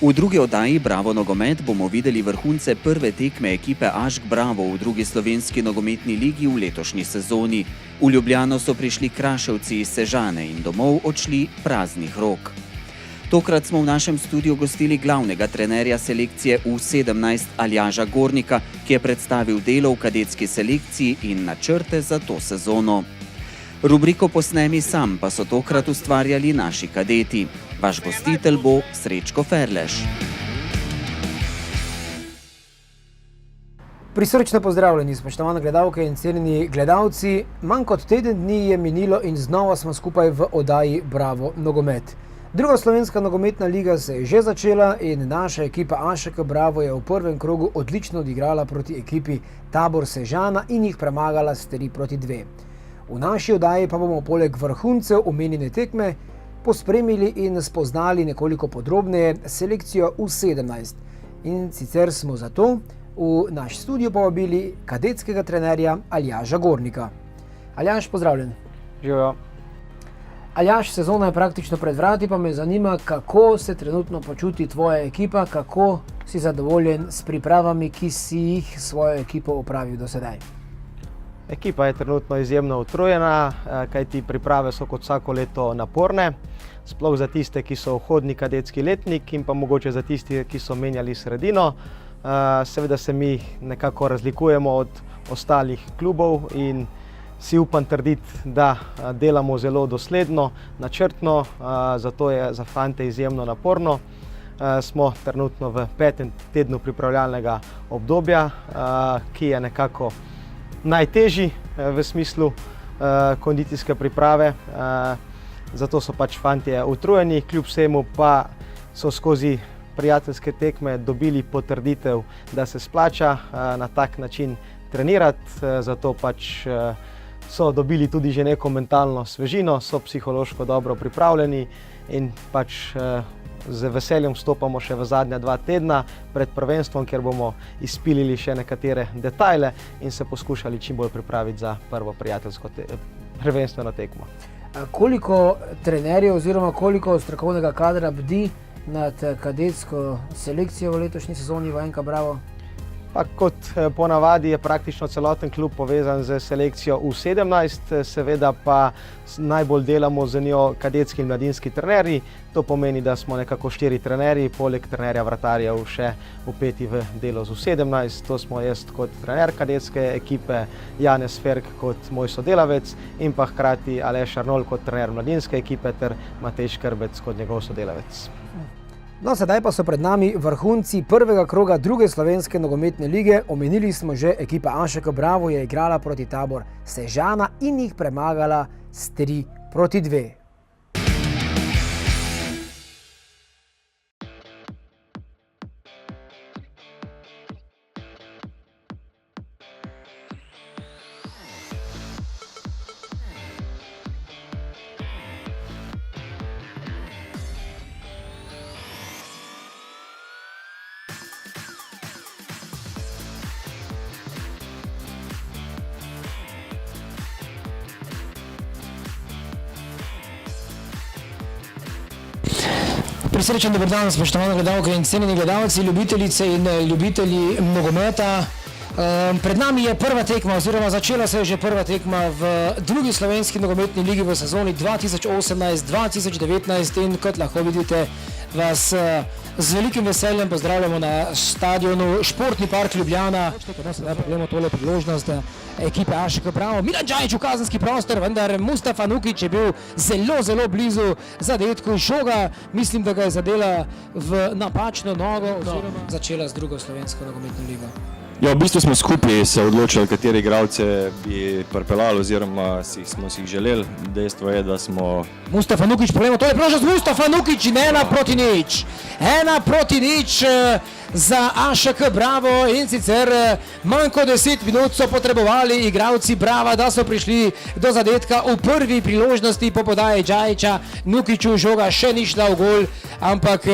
V drugi oddaji Bravo nogomet bomo videli vrhunce prve tekme ekipe Ašk Bravo v drugi slovenski nogometni ligi v letošnji sezoni. V Ljubljano so prišli Kraševci iz Sežane in domov odšli praznih rok. Tokrat smo v našem studiu gostili glavnega trenerja selekcije U17 Aljaža Gornika, ki je predstavil delo v kadetski selekciji in načrte za to sezono. Rubriko Posnemi sam pa so tokrat ustvarjali naši kadeti. Vaš gostitelj bo Srečko Ferleš. Prisrčno pozdravljeni, spoštovane gledalke in cenjeni gledalci. Manj kot teden dni je minilo in znova smo skupaj v oddaji Bravo nogomet. Druga slovenska nogometna liga se je že začela in naša ekipa AŠK Bravo je v prvem krogu odlično odigrala proti ekipi Tabor Sežana in jih premagala s 3-2. V naši oddaji pa bomo poleg vrhuncev omenjene tekme pospremili in spoznali nekoliko podrobneje selekcijo U17. In sicer smo zato v naš studio povabili kadetskega trenerja Aljaža Gornika. Aljaž, pozdravljen. Živijo. Aljaž, sezona je praktično pred vrati, pa me zanima, kako se trenutno počuti tvoja ekipa, kako si zadovoljen s pripravami, ki si jih svojo ekipo opravil do sedaj. Ekipa je trenutno izjemno utrujena, kajti priprave so kot vsako leto naporne, sploh za tiste, ki so vhodni kadetski letnik in pa mogoče za tiste, ki so menjali sredino. Seveda se mi nekako razlikujemo od ostalih klubov in si upam trditi, da delamo zelo dosledno, načrtno, zato je za fante izjemno naporno. Smo trenutno v 5. tednu pripravljalnega obdobja, ki je nekako najtežji v smislu kondicijske priprave, zato so pač fantje utrujeni, kljub vsemu pa so skozi prijateljske tekme dobili potrditev, da se splača na tak način trenirati, zato pač so dobili tudi že neko mentalno svežino, so psihološko dobro pripravljeni in pač z veseljem vstopamo še v zadnja 2 tedna pred prvenstvom, kjer bomo izpilili še nekatere detajle in se poskušali čim bolj pripraviti za prvo prijateljsko prvenstveno tekmo. Koliko trenerjev oziroma koliko strokovnega kadra bdi nad kadetsko selekcijo v letošnji sezoni v NK Bravo? Pa kot ponavadi je praktično celoten klub povezan z selekcijo U17, seveda pa najbolj delamo z njo kadetski in mladinski trenerji. To pomeni, da smo nekako 4 trenerji, poleg trenerja vratarjev še vpeti v delo z U17. To smo jaz kot trener kadetske ekipe, Janez Ferk kot moj sodelavec in pa hkrati Aleš Arnold kot trener mladinske ekipe ter Matej Škrbec kot njegov sodelavec. No, sedaj pa so pred nami vrhunci prvega kroga druge slovenske nogometne lige. Omenili smo že, ekipa AŠK Bravo je igrala proti Tabor Sežana in jih premagala s 3-2. Prisrečen dober dan, spoštovane gledalke in cenjeni gledalci, ljubiteljice in ljubitelji nogometa. Pred nami je prva tekma, oziroma začela se je že prva tekma v drugi slovenski nogometni ligi v sezoni 2018-2019 in kot lahko vidite, vas z velikim veseljem pozdravljamo na stadionu Športni park Ljubljana. Sedaj pa gledamo tole priložnost ekipe AŠK Bravo. Milan Džajić v kazenski prostor, vendar Mustafa Nukić je bil zelo blizu zadetku. Žoga, mislim, da ga je zadela v napačno nogo, oziroma začela z drugo slovensko nogometno ligo. Ja, v bistvu smo skupaj se odločili, katere igralce bi pripeljali oziroma smo si jih želeli. Dejstvo je, da smo... Mustafa Nukić, pogledamo, to je priložnost Mustafa Nukić in 1-0. 1-0 za AŠK Bravo in sicer manj kot 10 minut so potrebovali igralci Brava, da so prišli do zadetka v prvi priložnosti po podaji Džajića. Nukiću žoga še ni šla v gol, ampak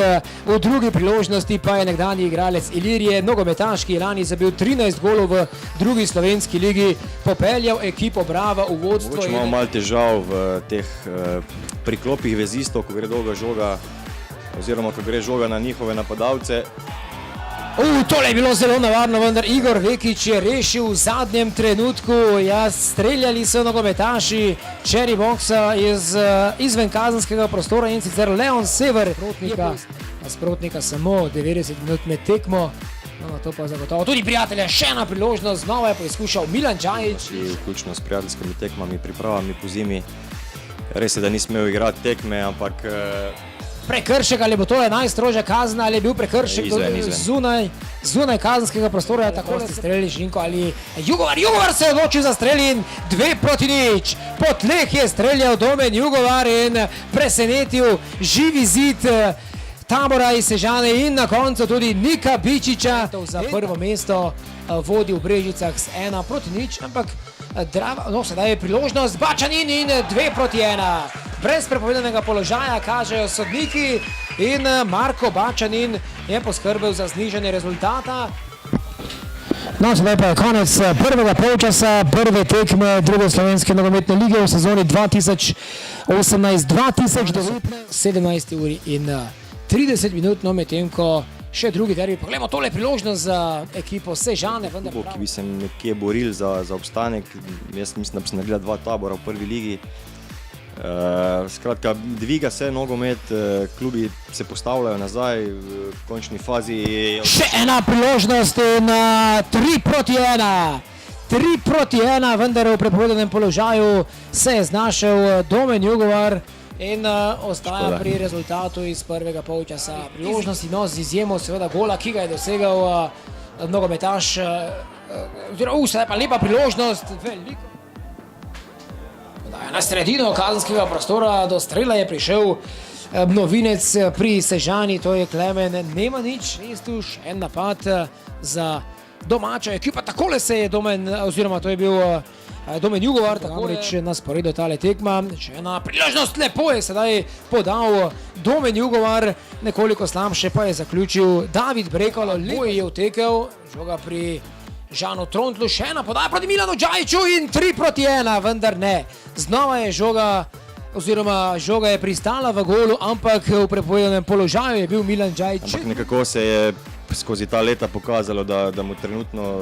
v drugi priložnosti pa je nekdanji igralec Ilirije, nogometaš, ki je lani zabil 13 golov v drugi slovenski ligi, popeljal ekipo Brava v vodstvo. Mogoče imamo malo težav v teh priklopih vezistov, ko gre dolga žoga oziroma ko gre žoga na njihove napadalce. Tole je bilo zelo nevarno, vendar Igor Vekič je rešil v zadnjem trenutku. Ja, streljali so nogometaši Cherry Boxa izven kazenskega prostora in sicer Leon Sever. Nasprotnika samo 90 minut med tekmo. No, to pa zagotovo. Tudi prijatelja, še ena priložnost, znova je poizkušal Milan Džajić. Vključno s prijateljskimi tekmami, pripravami po zimi. Res je, da nisem imel igrati tekme, ampak prekršek, ali bo to najstrožja kazen, ali je bil prekršek zunaj kazenskega prostora, tako ste streljali Žinko ali Jugovar se je odločil za strel in 2-0. Po tleh je streljal Domen Jugovar in presenetil živi zid Tabora iz Sežane in na koncu tudi Nika Bičiča. Za prvo mesto vodi v Brežicah s 1-0, ampak sedaj je priložnost Bačanin in 2-1. Brez prepovedanega položaja kažejo sodniki in Marko Bačanin je poskrbel za znižanje rezultata. No, sedaj pa je konec prvega polčasa, prve tekme druge slovenske nogometne lige v sezoni 2018-2019. 17:30 minut, no, medtem ko še drugi derbi. Poglejmo tole priložnost za ekipo Sežane. Ki bi se nekje borili za obstanek. Jaz mislim, da bi se naredila 2 tabora v prvi ligi. Skratka, dviga se nogomet, klubi se postavljajo nazaj v končni fazi. Še ena priložnost in 3-1. 3-1, vendar v prepovedanem položaju se je znašel Domen Jugovar in ostaja pri rezultatu iz prvega polčasa. Priložnosti, no, z izjemo seveda gola, ki ga je dosegal nogometaš. Sedaj pa lepa priložnost, veliko. Na sredino kazenskega prostora do strela je prišel novinec pri Sežani, to je Klemen Nemanič. Še en napad za domačo ekipo. Takole se je to je bil Domen Jugovar, takoreč na sporedu tale tekma. Še ena priložnost, lepo je sedaj podal Domen Jugovar, nekoliko slabše pa je zaključil David Brekalo. Lepo je vtekel, žoga pri Žanu Trontlu, še ena podaja proti Milanu Džajiću in 3-1, vendar ne. Znova je žoga je pristala v golu, ampak v prepovedanem položaju je bil Milan Džajić. Ampak nekako se je skozi ta leta pokazalo, da mu trenutno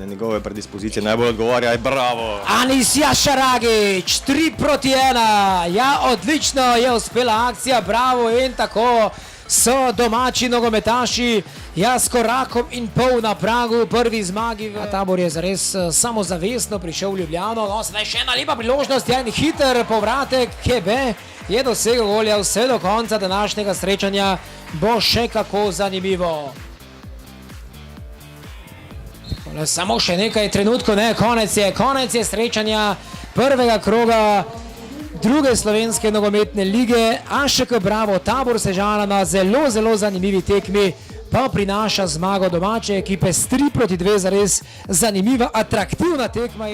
njegove predispozicije najbolj odgovarja. Bravo! Anisija Šaragić, 3-1. Ja, odlično je uspela akcija, bravo, in tako so domači nogometaši s korakom in pol na pragu prvi zmagi. Tabor je zares samozavestno prišel v Ljubljano. No, sedaj še ena lepa priložnost, en hiter povratek, Kebe je dosegel golja. Vse do konca današnjega srečanja bo še kako zanimivo. Samo še nekaj trenutkov, ne, konec je srečanja prvega kroga druge slovenske nogometne lige. AŠK Bravo Tabor Sežana na zelo zanimivi tekmi pa prinaša zmago domače ekipe s 3-2, zares zanimiva, atraktivna tekma.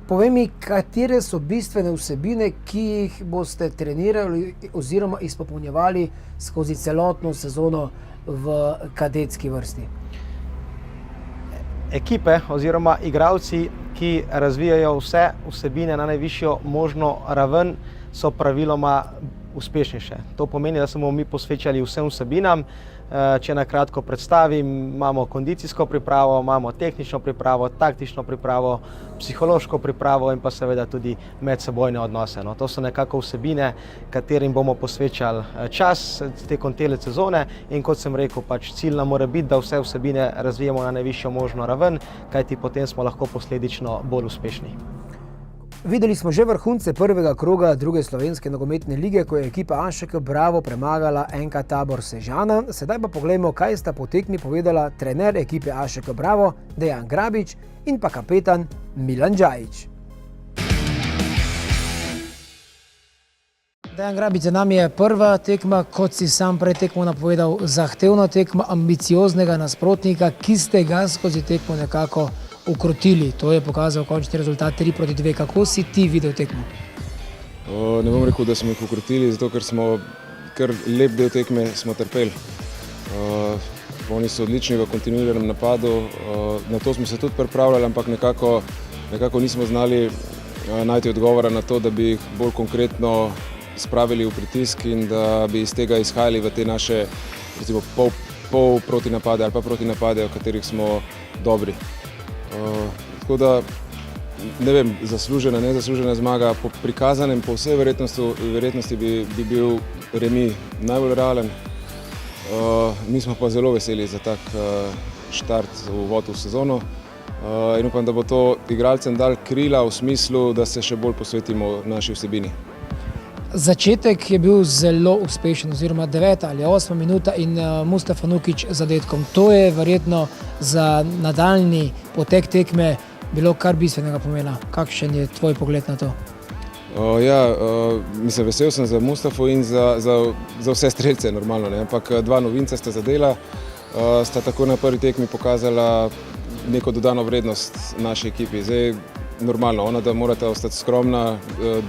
Povej mi, katere so bistvene vsebine, ki jih boste trenirali oziroma izpopolnjevali skozi celotno sezono v kadetski vrsti? Ekipe oziroma igralci, ki razvijajo vse vsebine na najvišjo možno raven, so praviloma uspešnejše. To pomeni, da se bomo mi posvečali vsem vsebinam. Če na kratko predstavim, imamo kondicijsko pripravo, imamo tehnično pripravo, taktično pripravo, psihološko pripravo in pa seveda tudi medsebojne odnose. No, to so nekako vsebine, katerim bomo posvečali čas tekom tele sezone in kot sem rekel, pač cilj nam mora biti, da vse vsebine razvijemo na najvišjo možno raven, kajti potem smo lahko posledično bolj uspešni. Videli smo že vrhunce prvega kroga druge slovenske nogometne lige, ko je ekipa AŠK Bravo premagala NK Tabor Sežana. Sedaj pa poglejmo, kaj sta po tekmi povedala trener ekipe AŠK Bravo Dejan Grabič in pa kapetan Milan Džajić. Dejan Grabič, za nami je prva tekma, kot si sam pred tekmo napovedal, zahtevna tekma ambicioznega nasprotnika, ki ste ga skozi tekmo nekako ukrotili. To je pokazal končni rezultat 3-2. Kako si ti videl tekmo? Ne bom rekel, da smo jih ukrotili, zato ker smo kar lep del tekme smo trpeli. Oni so odlični v kontinuiranem napadu, na to smo se tudi pripravljali, ampak nekako nismo znali najti odgovora na to, da bi jih bolj konkretno spravili v pritisk in da bi iz tega izhajali v te naše recimo, pol protinapade ali pa protinapade, v katerih smo dobri. Tako da, ne vem, zaslužena, nezaslužena zmaga, po prikazanem, po vsej verjetnosti bi bil remi najbolj realen. Mi smo pa zelo veseli za tak štart v uvodu v sezono in upam, da bo to igralcem dal krila v smislu, da se še bolj posvetimo naši vsebini. Začetek je bil zelo uspešen, oziroma 9. ali 8. minuta in Mustafa Nukić z zadetkom. To je verjetno za nadaljnji potek tekme bilo kar bistvenega pomena. Kakšen je tvoj pogled na to? Mislim, vesel sem za Mustafo in za vse strelce normalno, ne? Ampak dva novinca sta zadela, sta tako na prvi tekmi pokazala neko dodano vrednost naši ekipi. Zdaj, normalno, ona da morata ostati skromna,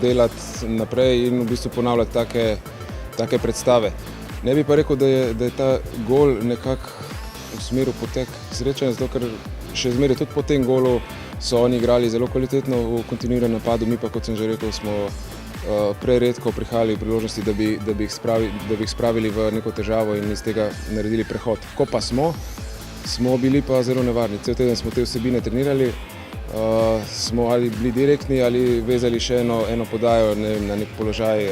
delati naprej in v bistvu ponavljati take predstave. Ne bi pa rekel, da je ta gol nekako usmeril potek srečanja, zato ker še zmeraj tudi po tem golu so oni igrali zelo kvalitetno v kontinuiranem napadu, mi pa, kot sem že rekel, smo preredko prihajali v priložnosti, da bi jih spravili v neko težavo in iz tega naredili prehod. Ko pa smo bili pa zelo nevarni. Cel teden smo te vsebine trenirali, smo ali bili direktni ali vezali še eno podajo na nek položaj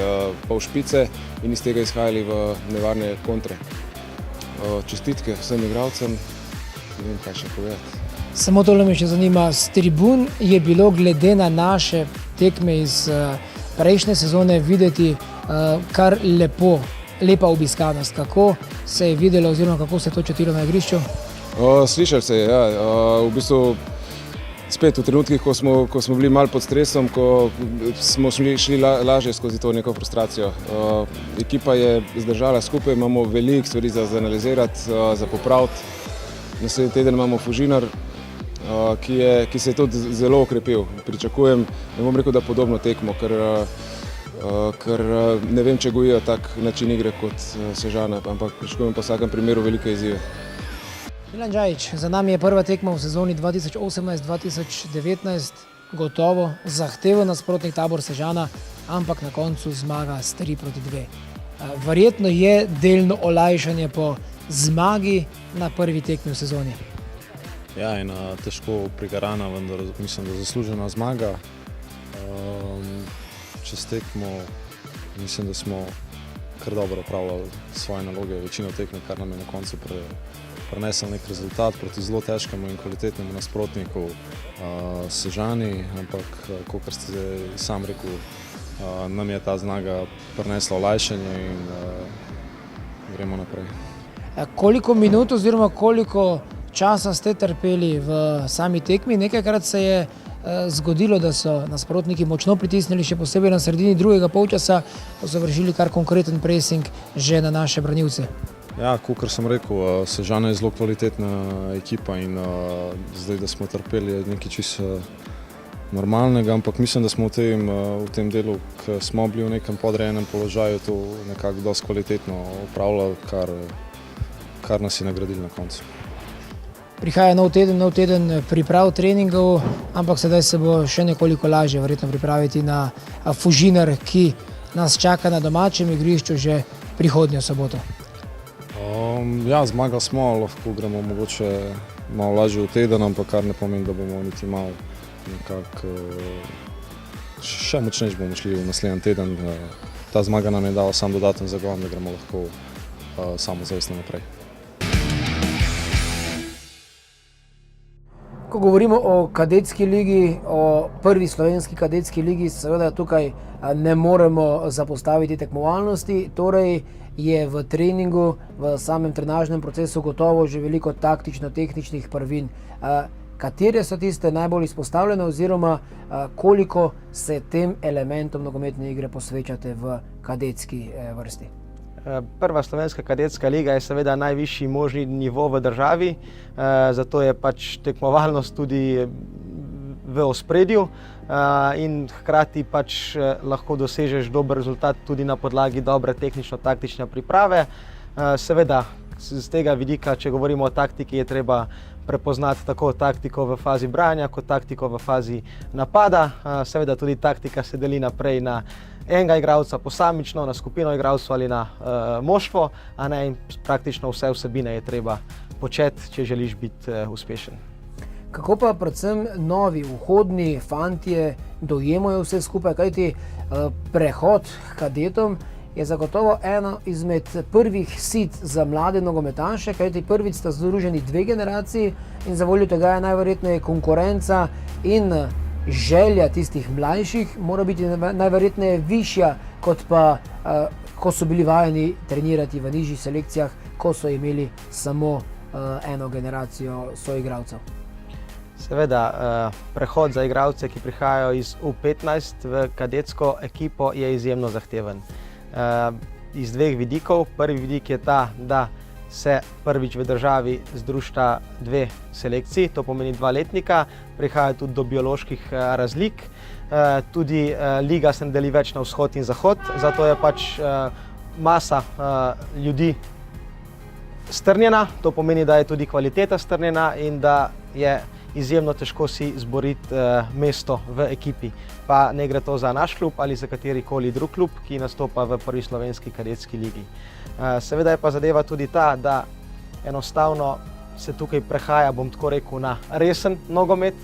pol špice in iz tega izhajali v nevarne kontre. Čestitke vsem igralcem, ne vem, kaj še povedati. Samo tole me še zanima, s tribun je bilo glede na naše tekme iz prejšnje sezone videti kar lepa obiskanost. Kako se je videlo oziroma kako se je to čutilo na igrišču? Slišali se je, ja. V bistvu spet v trenutkih, ko smo bili malo pod stresom, ko smo šli lažje skozi to neko frustracijo. Ekipa je zdržala skupaj, imamo veliko stvari za analizirati, za popraviti. Naslednji teden imamo Fužinar, ki se je tudi zelo okrepil. Pričakujem, ne bom rekel, da podobno tekmo, ker ne vem, če gojijo tak način igre kot Sežana, ampak pričakujem pa v vsakem primeru velike izzive. Milan Džajić, za nami je prva tekma v sezoni 2018-2019, gotovo zahteven nasprotnik tabor Sežana, ampak na koncu zmaga s 3-2. Verjetno je delno olajšanje po zmagi na prvi tekmi v sezoni. Ja, in težko prigarana, vendar mislim, da zaslužena zmaga. Čez tekmo mislim, da smo kar dobro opravljali svoje naloge, večino tekme, kar nam je na koncu prinesel nek rezultat proti zelo težkemu in kvalitetnemu nasprotniku Sežani, ampak, kakor ste sam rekel, nam je ta zmaga prinesla olajšanje in gremo naprej. Koliko minut oziroma koliko časa ste trpeli v sami tekmi? Nekajkrat se je zgodilo, da so nasprotniki močno pritisnili, še posebej na sredini drugega polčasa, ko so vršili kar konkreten pressing že na naše branilce. Ja, kakor sem rekel, Sežana je zelo kvalitetna ekipa in zdaj, da smo trpeli, je nekaj čisto normalnega, ampak mislim, da smo v tem delu, ko smo bili v nekem podrejenem položaju, to nekako dosti kvalitetno upravljali, kar nas je nagradili na koncu. Prihaja nov teden priprav treningov, ampak sedaj se bo še nekoliko lažje verjetno pripraviti na Fužinar, ki nas čaka na domačem igrišču že prihodnjo soboto. Ja, zmagali smo, lahko gremo mogoče malo lažje v teden, ampak kar ne pomeni, da bomo niti malo nekako še močnejši bomo šli v naslednji teden. Ta zmaga nam je dala sam dodaten zagon, da gremo lahko samozavestno naprej. Ko govorimo o kadetski ligi, o prvi slovenski kadetski ligi, seveda tukaj ne moremo zapostaviti tekmovalnosti, torej je v treningu, v samem trenažnem procesu gotovo že veliko taktično-tehničnih prvin. Katere so tiste najbolj izpostavljene oziroma koliko se tem elementom nogometne igre posvečate v kadetski vrsti? Prva slovenska kadetska liga je seveda najvišji možni nivo v državi, zato je pač tekmovalnost tudi v ospredju in hkrati pač lahko dosežeš dober rezultat tudi na podlagi dobre tehnično-taktične priprave. Seveda, z tega vidika, če govorimo o taktiki, je treba prepoznati tako taktiko v fazi branja, kot taktiko v fazi napada. Seveda tudi taktika se deli naprej na enega igralca posamično, na skupino igralcev ali na moštvo, a ne, in praktično vse vsebine je treba početi, če želiš biti uspešen. Kako pa predvsem novi vhodni fantje dojemajo vse skupaj, kajti prehod k kadetom je zagotovo eno izmed prvih sit za mlade nogometaše, kajti prvič sta združeni dve generaciji in za voljo tega je najverjetneje konkurenca in želja tistih mlajših mora biti najverjetneje višja, kot pa ko so bili vajeni trenirati v nižjih selekcijah, ko so imeli samo eno generacijo soigralcev. Seveda, prehod za igralce, ki prihajajo iz U15 v kadetsko ekipo, je izjemno zahteven. Iz dveh vidikov. Prvi vidik je ta, da se prvič v državi združita dve selekciji, to pomeni 2 letnika, prihaja tudi do bioloških razlik. Tudi liga se ne deli več na vzhod in zahod, zato je pač masa ljudi strnjena, to pomeni, da je tudi kvaliteta strnjena in da je izjemno težko si izboriti mesto v ekipi. Pa ne gre to za naš klub ali za katerikoli drug klub, ki nastopa v prvi slovenski kadetski ligi. Seveda je pa zadeva tudi ta, da enostavno se tukaj prehaja, bom tako rekel, na resen nogomet,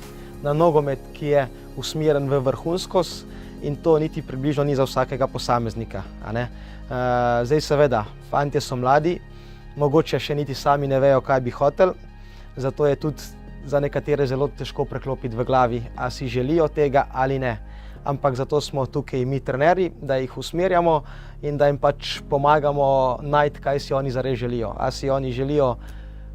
na nogomet, ki je usmeren v vrhunskost, in to niti približno ni za vsakega posameznika. Zdaj seveda, fantje so mladi, mogoče še niti sami ne vejo, kaj bi hoteli, zato je tudi za nekatere zelo težko preklopiti v glavi, a si želijo tega ali ne. Ampak zato smo tukaj mi trenerji, da jih usmerjamo in da jim pač pomagamo najti, kaj si oni zares želijo. A si oni želijo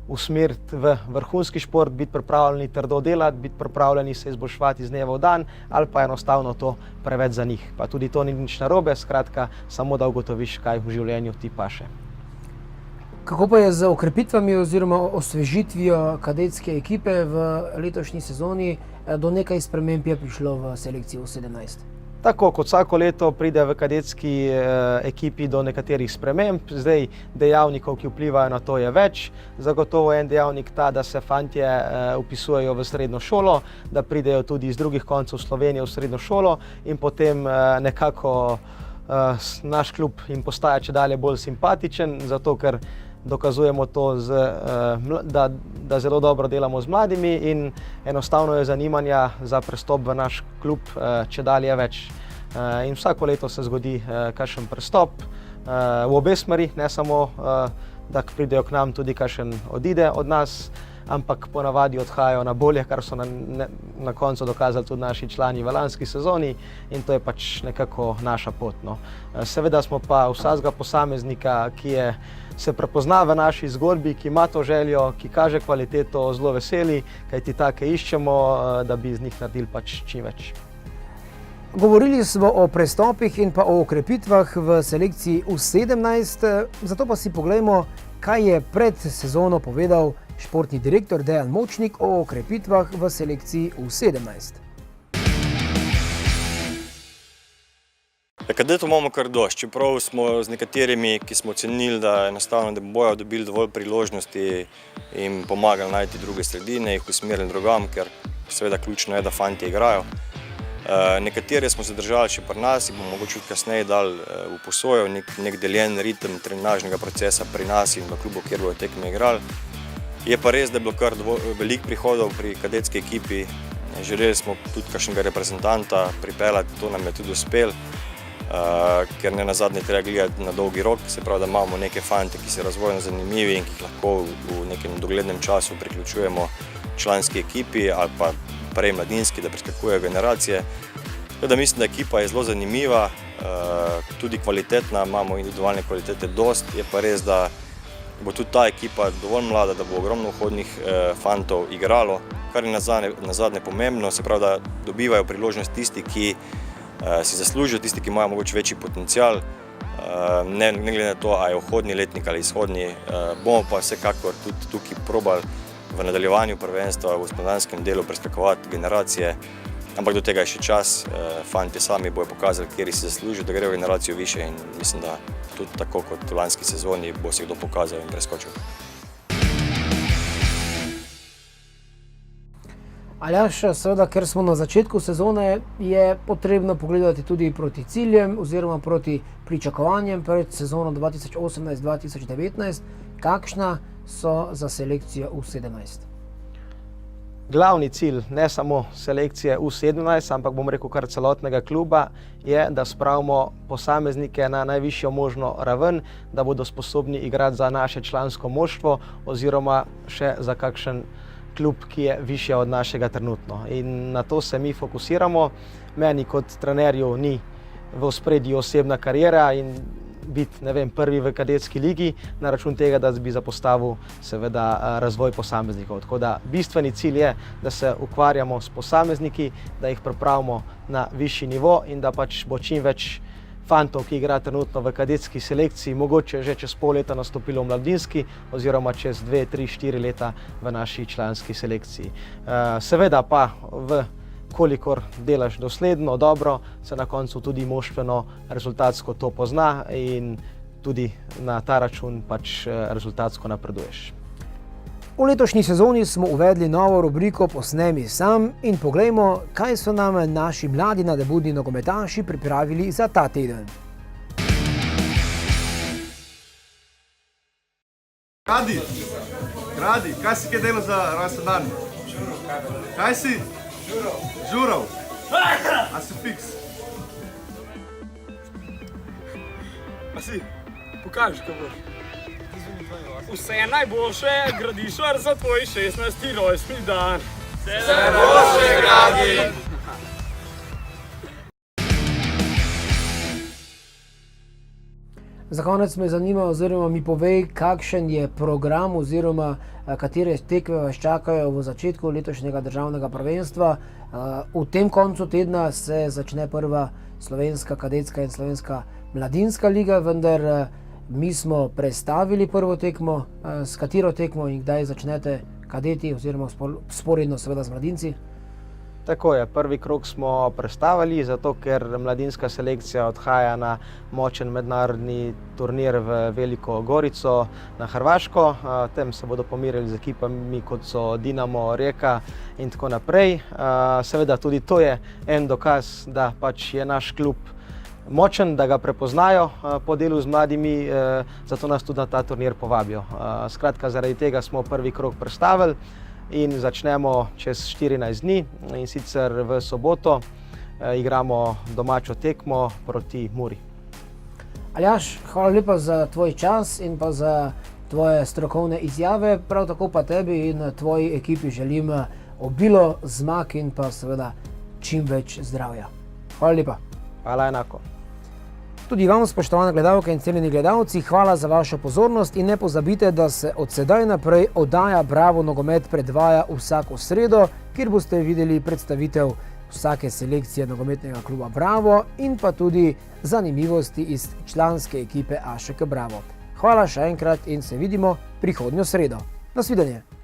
usmeriti v vrhunski šport, biti pripravljeni trdo delati, biti pripravljeni se izboljševati iz dneva v dan, ali pa enostavno to preveč za njih. Pa tudi to ni nič narobe, skratka, samo da ugotoviš, kaj v življenju ti paše. Kako pa je z okrepitvami oziroma osvežitvijo kadetske ekipe v letošnji sezoni? Do nekaj sprememb je prišlo v selekciji U17. Tako kot vsako leto pride v kadetski ekipi do nekaterih sprememb. Zdaj dejavnikov, ki vplivajo na to, je več. Zagotovo je en dejavnik ta, da se fantje vpisujejo v srednjo šolo, da pridejo tudi iz drugih koncev Slovenije v srednjo šolo in potem nekako naš klub jim postaja čedalje bolj simpatičen, zato ker dokazujemo to, da zelo dobro delamo z mladimi in enostavno je zanimanja za prestop v naš klub čedalje več. In vsako leto se zgodi kakšen prestop v obe smeri, ne samo, da pridejo k nam, tudi kakšen odide od nas, ampak ponavadi odhajajo na bolje, kar so na koncu dokazali tudi naši člani v lanski sezoni, in to je pač nekako naša pot. Seveda smo pa vsakega posameznika, ki se prepozna v naši zgodbi, ki ima to željo, ki kaže kvaliteto, zelo veseli, kajti take iščemo, da bi iz njih naredili pač čim več. Govorili smo o prestopih in pa o okrepitvah v selekciji U17, zato pa si poglejmo, kaj je pred sezono povedal športni direktor Dejan Močnik o okrepitvah v selekciji U17. Kadetov imamo kar dosti, čeprav smo z nekaterimi, ki smo ocenili, da enostavno ne bojo dobili dovolj priložnosti, jim pomagali najti druge sredine, jih usmerili drugam, ker seveda ključno je, da fantje igrajo. Nekatere smo se držali še pri nas in bomo mogoče tudi kasneje dali v posojo nek deljen ritem trenažnega procesa pri nas in v klubu, kjer bojo tekme igrali. Je pa res, da je bilo kar veliko prihodov pri kadetski ekipi. Želeli smo tudi kakšnega reprezentanta pripeljati, to nam je tudi uspelo, ker ne nazadnje treba gledati na dolgi rok, se pravi, da imamo neke fante, ki so razvojno zanimivi in ki jih lahko v nekem doglednem času priključujemo članski ekipi ali pa prej mladinski, da preskakujejo generacije. Da mislim, da ekipa je zelo zanimiva, tudi kvalitetna, imamo individualne kvalitete dost, je pa res, da bo tudi ta ekipa dovolj mlada, da bo ogromno vhodnih fantov igralo, kar je nazadnje pomembno, se pravi, da dobivajo priložnost tisti, ki si zaslužijo, tisti, ki imajo mogoče večji potencial, ne glede na to, a je vhodni letnik ali izhodni. Bomo pa vsekakor tudi tukaj probali v nadaljevanju prvenstva v spomladanskem delu preskakovati generacije, ampak do tega je še čas. Fantje sami bojo pokazali, kjer si zaslužijo, da grejo generacijo više, in mislim, da tudi tako kot v lanski sezoni bo se kdo pokazal in preskočil. Aljaž, seveda, ker smo na začetku sezone, je potrebno pogledati tudi proti ciljem oziroma proti pričakovanjem pred sezono 2018-2019. Kakšna so za selekcijo U17? Glavni cilj ne samo selekcije U17, ampak bom rekel kar celotnega kluba, je, da spravimo posameznike na najvišjo možno raven, da bodo sposobni igrati za naše člansko moštvo oziroma še za kakšen klub, ki je višja od našega trenutno. In na to se mi fokusiramo. Meni kot trenerju ni v ospredju osebna kariera in biti, ne vem, prvi v kadetski ligi na račun tega, da bi zapostavil seveda razvoj posameznikov. Tako da bistveni cilj je, da se ukvarjamo s posamezniki, da jih pripravimo na višji nivo in da pač bo čim več fantov, ki igra trenutno v kadetski selekciji, mogoče že čez pol leta nastopilo v mladinski oziroma čez 2, 3, 4 leta v naši članski selekciji. Seveda pa kolikor delaš dosledno, dobro, se na koncu tudi moštveno rezultatsko to pozna in tudi na ta račun pač rezultatsko napreduješ. V letošnji sezoni smo uvedli novo rubriko Posnemi sam in poglejmo, kaj so nam naši mladi nadebudni nogometaši pripravili za ta teden. Gradi, kaj si kaj delal za rojsten dan? Kaj si? Žurov. A si fiks? A si? Pokaži, kaj boš. Vse najboljše, Gradišar, za tvoj 16. rojstni dan. Vse najboljše, Gradi! Za konec me zanima, oziroma mi povej, kakšen je program oziroma katere tekme vas čakajo v začetku letošnjega državnega prvenstva. V tem koncu tedna se začne prva slovenska kadetska in slovenska mladinska liga, vendar mi smo prestavili prvo tekmo. S katero tekmo in kdaj začnete kadeti oziroma sporedno seveda z mladinci? Tako je, prvi krog smo prestavili, zato ker mladinska selekcija odhaja na močen mednarodni turnir v Veliko Gorico na Hrvaško. Tem se bodo pomirili z ekipami, kot so Dinamo, Rijeka in tako naprej. Seveda tudi to je en dokaz, da pač je naš klub močen, da ga prepoznajo po delu z mladimi, zato nas tudi na ta turnir povabijo. Skratka, zaradi tega smo prvi krog prestavili in začnemo čez 14 dni, in sicer v soboto igramo domačo tekmo proti Muri. Aljaž, hvala lepa za tvoj čas in pa za tvoje strokovne izjave, prav tako pa tebi in tvoji ekipi želim obilo zmag in pa seveda čim več zdravja. Hvala lepa. Hvala enako. Tudi vam, spoštovane gledalke in cenjeni gledalci, hvala za vašo pozornost in ne pozabite, da se od sedaj naprej oddaja Bravo nogomet predvaja vsako sredo, kjer boste videli predstavitev vsake selekcije nogometnega kluba Bravo in pa tudi zanimivosti iz članske ekipe AŠK Bravo. Hvala še enkrat in se vidimo prihodnjo sredo. Nasvidenje!